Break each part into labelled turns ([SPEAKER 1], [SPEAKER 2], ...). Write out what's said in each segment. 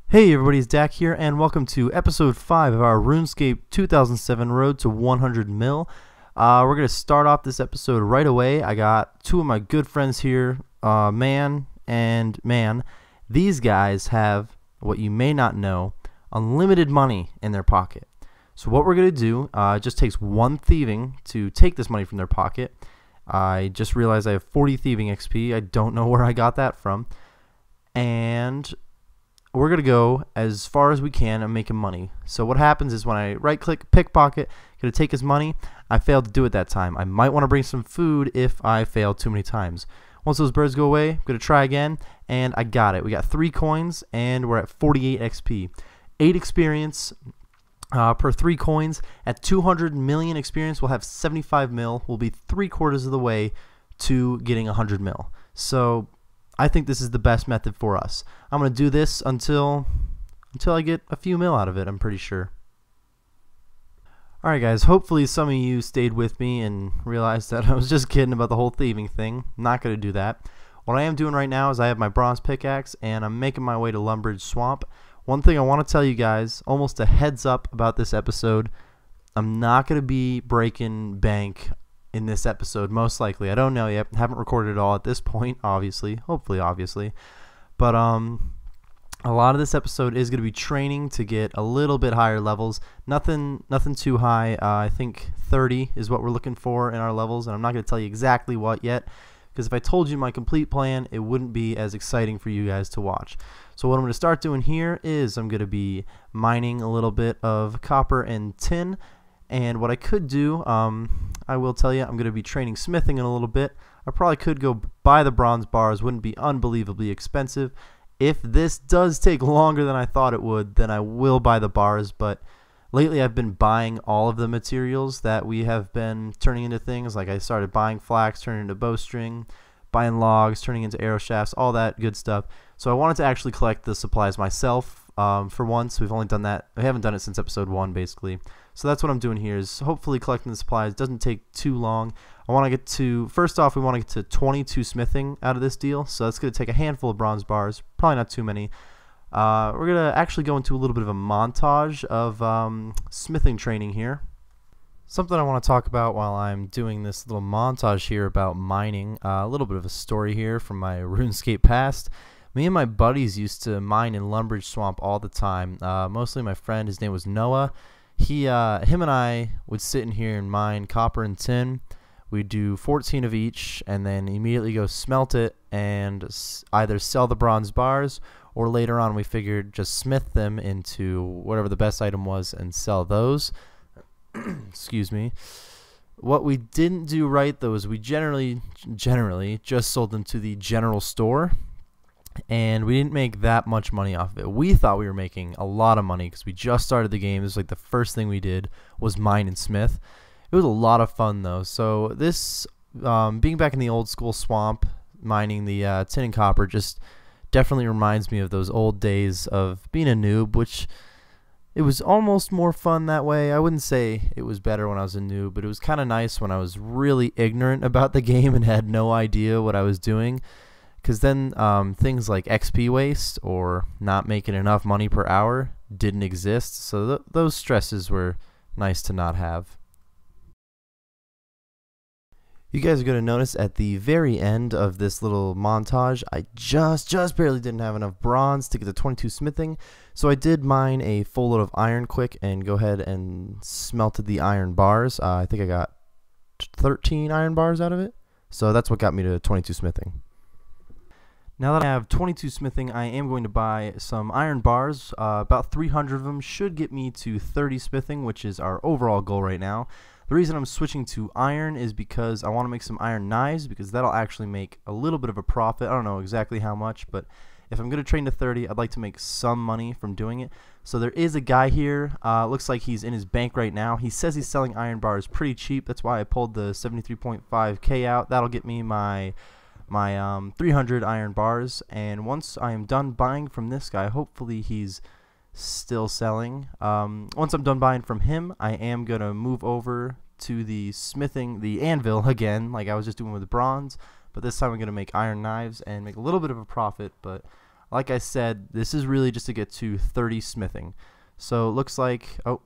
[SPEAKER 1] Hey everybody, it's Dak here, and welcome to episode 5 of our RuneScape 2007 Road to 100 Mil. We're going to start off this episode right away. I got two of my good friends here, Man and Man. These guys have, what you may not know, unlimited money in their pocket. So what we're going to do, it just takes one thieving to take this money from their pocket. I just realized I have 40 thieving XP. I don't know where I got that from. And we're going to go as far as we can and making money. So what happens is when I right click pickpocket, going to take his money. I failed to do it that time. I might want to bring some food if I fail too many times. Once those birds go away, I'm going to try again, and I got it. We got 3 coins and we're at 48 XP. 8 experience per 3 coins. At 200 million experience, we'll have 75 mil. We'll be 3/4 of the way to getting 100 mil. So I think this is the best method for us. I'm going to do this until I get a few mil out of it, I'm pretty sure. Alright guys, hopefully some of you stayed with me and realized that I was just kidding about the whole thieving thing. I'm not going to do that. What I am doing right now is I have my bronze pickaxe and I'm making my way to Lumbridge Swamp. One thing I want to tell you guys, almost a heads up about this episode, I'm not going to be breaking bank in this episode, most likely. I don't know yet. Haven't recorded it all at this point, obviously. Hopefully, obviously. But a lot of this episode is going to be training to get a little bit higher levels. Nothing too high. I think 30 is what we're looking for in our levels, and I'm not going to tell you exactly what yet, because if I told you my complete plan, it wouldn't be as exciting for you guys to watch. So what I'm going to start doing here is I'm going to be mining a little bit of copper and tin. And what I could do, I will tell you, I'm going to be training smithing in a little bit. I probably could go buy the bronze bars, wouldn't be unbelievably expensive. If this does take longer than I thought it would, then I will buy the bars, but lately I've been buying all of the materials that we have been turning into things. Like I started buying flax, turning into bowstring, buying logs, turning into arrow shafts, all that good stuff. So I wanted to actually collect the supplies myself. For once, we've only done that. We haven't done it since episode 1, basically. So that's what I'm doing here, is hopefully collecting the supplies. It doesn't take too long. I want to get to, first off, we want to get to 22 smithing out of this deal. So that's going to take a handful of bronze bars, probably not too many. We're going to actually go into a little bit of a montage of smithing training here. Something I want to talk about while I'm doing this little montage here about mining. A little bit of a story here from my RuneScape past. Me and my buddies used to mine in Lumbridge Swamp all the time. Mostly my friend, his name was Noah. Him and I would sit in here and mine copper and tin. We'd do 14 of each and then immediately go smelt it and either sell the bronze bars, or later on we figured just smith them into whatever the best item was and sell those. Excuse me. What we didn't do right though is we generally just sold them to the general store, and we didn't make that much money off of it. We thought we were making a lot of money because we just started the game. This was like the first thing we did was mine and smith. It was a lot of fun though. So this being back in the old school swamp mining the tin and copper just definitely reminds me of those old days of being a noob, which it was almost more fun that way. I wouldn't say it was better when I was a noob, but it was kind of nice when I was really ignorant about the game and had no idea what I was doing. Because then things like XP waste or not making enough money per hour didn't exist. So those stresses were nice to not have. You guys are going to notice at the very end of this little montage, I just barely didn't have enough bronze to get to 22 smithing. So I did mine a full load of iron quick and go ahead and smelted the iron bars. I think I got 13 iron bars out of it. So that's what got me to 22 smithing. Now that I have 22 smithing, I am going to buy some iron bars. About 300 of them should get me to 30 smithing, which is our overall goal right now. The reason I'm switching to iron is because I want to make some iron knives, because that'll actually make a little bit of a profit. I don't know exactly how much, but if I'm going to train to 30, I'd like to make some money from doing it. So there is a guy here. Looks like he's in his bank right now. He says he's selling iron bars pretty cheap. That's why I pulled the 73.5K out. That'll get me my 300 iron bars, and once I am done buying from this guy, hopefully he's still selling. Once I'm done buying from him, I am gonna move over to the smithing, the anvil again, like I was just doing with the bronze, but this time I'm gonna make iron knives and make a little bit of a profit. But like I said, this is really just to get to 30 smithing. So it looks like, oh,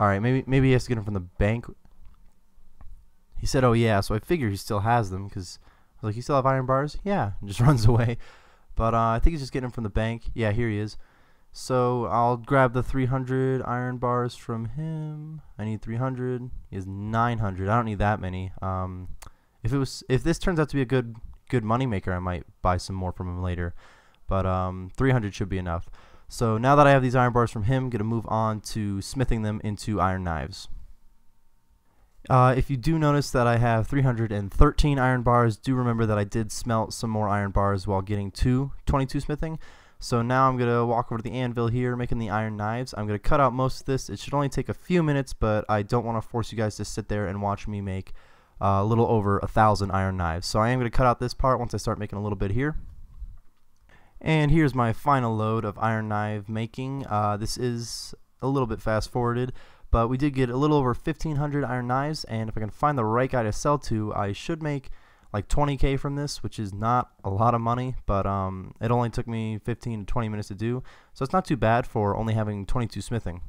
[SPEAKER 1] all right, maybe he has to get them from the bank. He said, oh yeah, so I figure he still has them, because I was like, you still have iron bars? Yeah, and just runs away. But I think he's just getting them from the bank. Yeah, here he is. So I'll grab the 300 iron bars from him. I need 300. He has 900. I don't need that many. If this turns out to be a good money maker, I might buy some more from him later. But 300 should be enough. So now that I have these iron bars from him, I'm gonna move on to smithing them into iron knives. If you do notice that I have 313 iron bars, do remember that I did smelt some more iron bars while getting to 22 smithing. So now I'm going to walk over to the anvil here, making the iron knives. I'm going to cut out most of this. It should only take a few minutes, but I don't want to force you guys to sit there and watch me make a little over 1,000 iron knives. So I am going to cut out this part once I start making a little bit here. And here's my final load of iron knife making. This is a little bit fast forwarded, but we did get a little over 1,500 iron knives, and if I can find the right guy to sell to, I should make like 20K from this, which is not a lot of money, but it only took me 15 to 20 minutes to do, so it's not too bad for only having 22 smithing.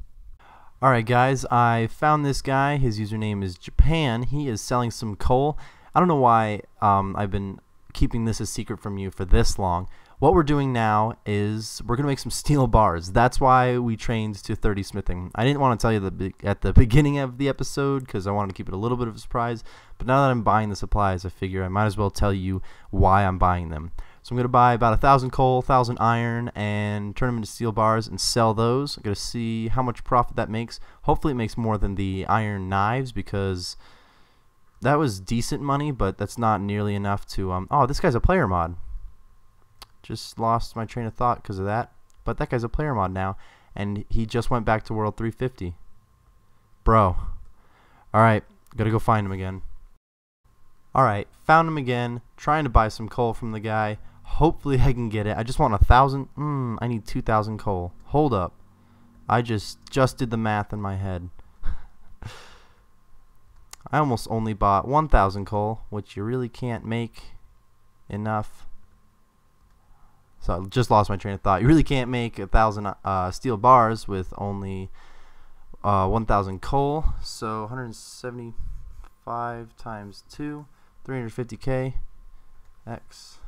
[SPEAKER 1] Alright guys, I found this guy. His username is Japan. He is selling some coal. I don't know why I've been keeping this a secret from you for this long. What we're doing now is we're going to make some steel bars. That's why we trained to 30 smithing. I didn't want to tell you at the beginning of the episode because I wanted to keep it a little bit of a surprise. But now that I'm buying the supplies, I figure I might as well tell you why I'm buying them. So I'm going to buy about 1,000 coal, 1,000 iron, and turn them into steel bars and sell those. I'm going to see how much profit that makes. Hopefully it makes more than the iron knives because that was decent money, but that's not nearly enough to... Oh, this guy's a player mod. Just lost my train of thought because of that. But that guy's a player mod now, and he just went back to World 350. Bro. Alright, gotta go find him again. Alright, found him again. Trying to buy some coal from the guy. Hopefully I can get it. I just want 1,000. I need 2,000 coal. Hold up. I just did the math in my head. I almost only bought 1,000 coal, which you really can't make enough. So I just lost my train of thought. You really can't make 1,000 steel bars with only 1,000 coal. So 175 times 2, 350k, x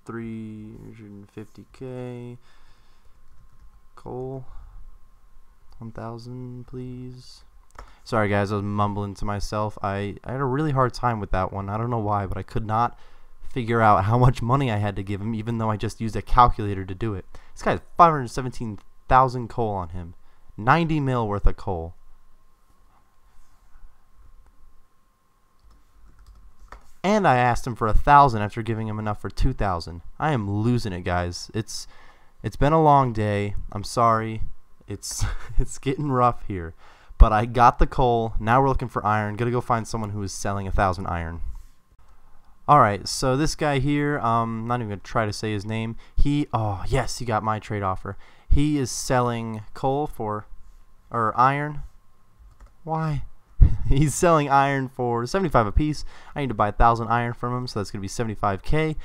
[SPEAKER 1] 350k, coal, 1,000 please. Sorry guys, I was mumbling to myself. I had a really hard time with that one. I don't know why, but I could not figure out how much money I had to give him, even though I just used a calculator to do it. This guy has 517,000 coal on him. 90 mil worth of coal. And I asked him for 1,000 after giving him enough for 2,000. I am losing it, guys. It's been a long day. I'm sorry. It's getting rough here. But I got the coal. Now we're looking for iron. Gotta go find someone who is selling 1,000 iron. Alright, so this guy here, I'm not even going to try to say his name. Oh yes, he got my trade offer. He is selling coal for, or iron. Why? He's selling iron for 75 apiece. I need to buy 1,000 iron from him, so that's going to be 75k.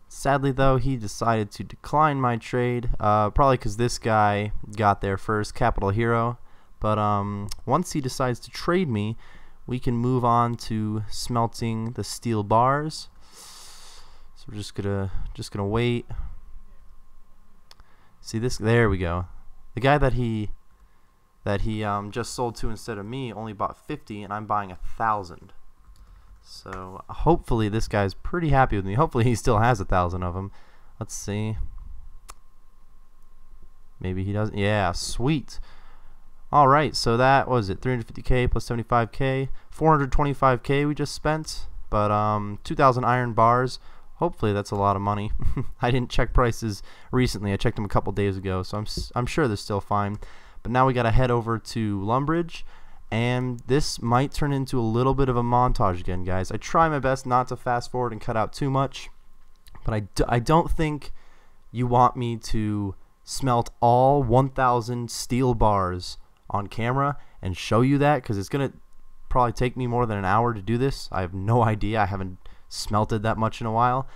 [SPEAKER 1] Sadly though, he decided to decline my trade, probably because this guy got there first, Capital Hero. But once he decides to trade me, we can move on to smelting the steel bars. So we're just gonna wait. See this? There we go. The guy that he just sold to instead of me only bought 50, and I'm buying 1,000. So hopefully this guy's pretty happy with me. Hopefully he still has 1,000 of them. Let's see. Maybe he doesn't. Yeah, sweet. Alright, so that was it, 350k plus 75k, 425k we just spent, but 2,000 iron bars. Hopefully that's a lot of money. I didn't check prices recently. I checked them a couple days ago, so I'm sure they're still fine. But now we gotta head over to Lumbridge, and this might turn into a little bit of a montage again, guys. I try my best not to fast forward and cut out too much, but I don't think you want me to smelt all 1,000 steel bars on camera and show you that, because it's gonna probably take me more than an hour to do this. I have no idea. I haven't smelted that much in a while,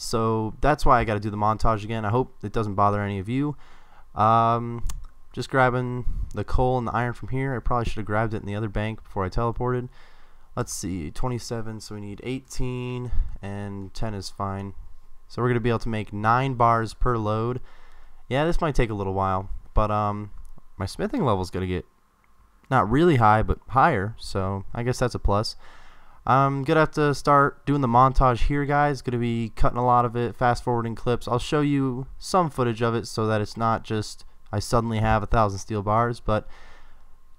[SPEAKER 1] So that's why I got to do the montage again. I hope it doesn't bother any of you. Just grabbing the coal and the iron from here. I probably should have grabbed it in the other bank before I teleported. Let's see, 27, so we need 18, and 10 is fine. So we're going to be able to make 9 bars per load. Yeah, this might take a little while, but my smithing level is going to get not really high, but higher, so I guess that's a plus. I'm going to have to start doing the montage here, guys. Going to be cutting a lot of it, fast forwarding clips. I'll show you some footage of it so that it's not just I suddenly have 1,000 steel bars, but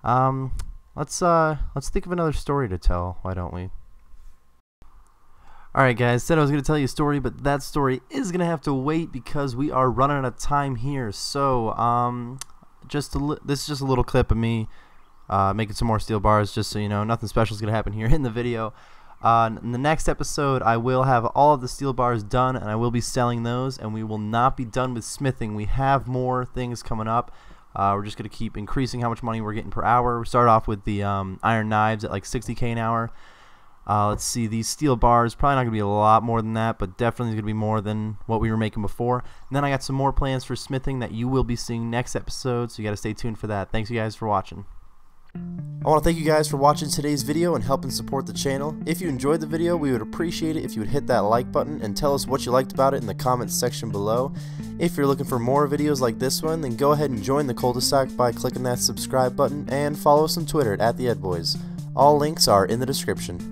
[SPEAKER 1] let's think of another story to tell, why don't we? Alright guys, said I was going to tell you a story, but that story is going to have to wait because we are running out of time here. So, this is just a little clip of me making some more steel bars, just so you know. Nothing special is going to happen here in the video. In the next episode, I will have all of the steel bars done, and I will be selling those, and we will not be done with smithing. We have more things coming up. We're just going to keep increasing how much money we're getting per hour. We start off with the iron knives at like 60k an hour. Let's see, these steel bars, probably not going to be a lot more than that, but definitely going to be more than what we were making before. And then I got some more plans for smithing that you will be seeing next episode, so you got to stay tuned for that. Thanks you guys for watching. I want to thank you guys for watching today's video and helping support the channel. If you enjoyed the video, we would appreciate it if you would hit that like button and tell us what you liked about it in the comments section below. If you're looking for more videos like this one, then go ahead and join the cul-de-sac by clicking that subscribe button and follow us on Twitter at @TheEdBoys. All links are in the description.